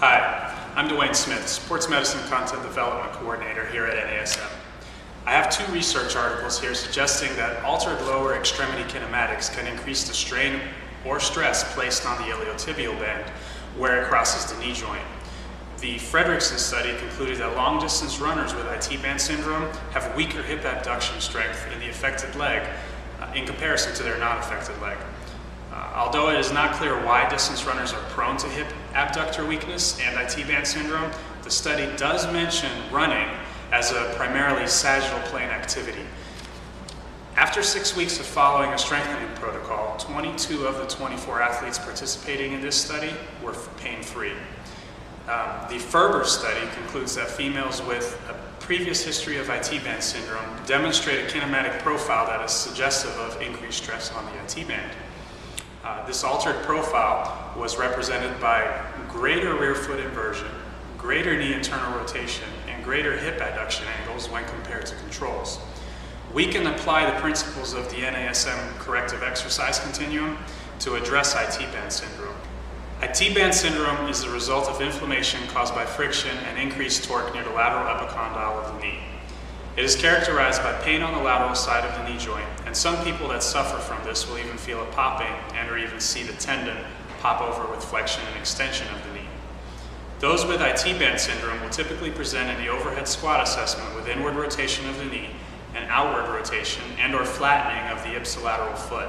Hi, I'm DeWayne Smith, Sports Medicine Content Development Coordinator here at NASM. I have two research articles here suggesting that altered lower extremity kinematics can increase the strain or stress placed on the iliotibial band where it crosses the knee joint. The Fredrickson study concluded that long-distance runners with IT band syndrome have weaker hip abduction strength in the affected leg in comparison to their non-affected leg. Although it is not clear why distance runners are prone to hip abductor weakness and IT band syndrome, the study does mention running as a primarily sagittal plane activity. After 6 weeks of following a strengthening protocol, 22 of the 24 athletes participating in this study were pain-free. The Ferber study concludes that females with a previous history of IT band syndrome demonstrate a kinematic profile that is suggestive of increased stress on the IT band. This altered profile was represented by greater rear foot inversion, greater knee internal rotation, and greater hip adduction angles when compared to controls. We can apply the principles of the NASM Corrective Exercise Continuum to address IT band syndrome. IT band syndrome is the result of inflammation caused by friction and increased torque near the lateral epicondyle of the knee. It is characterized by pain on the lateral side of the knee joint, and some people that suffer from this will even feel it popping and or even see the tendon pop over with flexion and extension of the knee. Those with IT band syndrome will typically present in the overhead squat assessment with inward rotation of the knee and outward rotation and or flattening of the ipsilateral foot.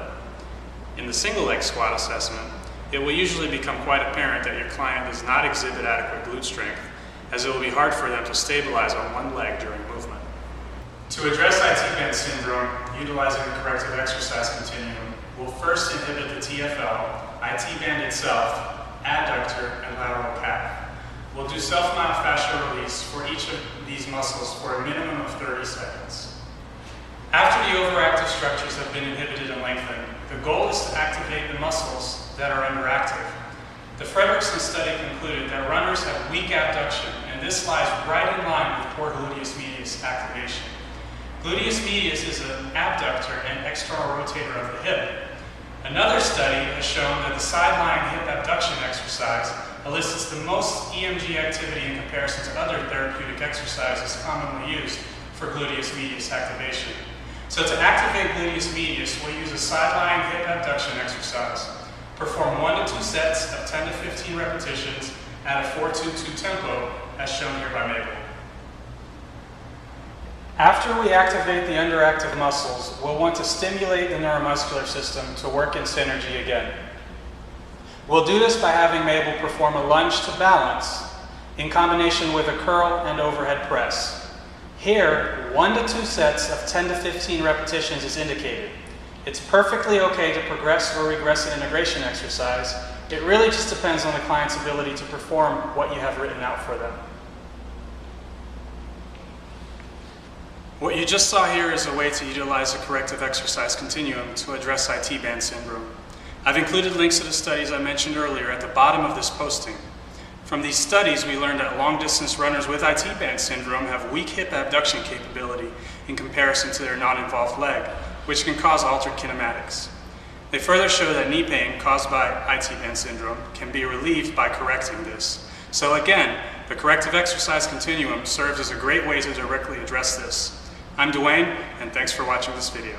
In the single leg squat assessment, it will usually become quite apparent that your client does not exhibit adequate glute strength, as it will be hard for them to stabilize on one leg during movement. To address IT band syndrome, utilizing the Corrective Exercise Continuum, we'll first inhibit the TFL, IT band itself, adductor, and lateral calf. We'll do self-myofascial release for each of these muscles for a minimum of 30 seconds. After the overactive structures have been inhibited and lengthened, the goal is to activate the muscles that are underactive. The Fredrickson study concluded that runners have weak abduction, and this lies right in line with poor gluteus medius activation. Gluteus medius is an abductor and external rotator of the hip. Another study has shown that the sideline hip abduction exercise elicits the most EMG activity in comparison to other therapeutic exercises commonly used for gluteus medius activation. So to activate gluteus medius, we'll use a sideline hip abduction exercise. Perform 1 to 2 sets of 10 to 15 repetitions at a 4-2-2 tempo, as shown here by Mabel. After we activate the underactive muscles, we'll want to stimulate the neuromuscular system to work in synergy again. We'll do this by having Mabel perform a lunge to balance in combination with a curl and overhead press. Here, 1 to 2 sets of 10 to 15 repetitions is indicated. It's perfectly okay to progress or regress an integration exercise. It really just depends on the client's ability to perform what you have written out for them. What you just saw here is a way to utilize the Corrective Exercise Continuum to address IT band syndrome. I've included links to the studies I mentioned earlier at the bottom of this posting. From these studies, we learned that long-distance runners with IT band syndrome have weak hip abduction capability in comparison to their non-involved leg, which can cause altered kinematics. They further show that knee pain caused by IT band syndrome can be relieved by correcting this. So again, the Corrective Exercise Continuum serves as a great way to directly address this. I'm DeWayne, and thanks for watching this video.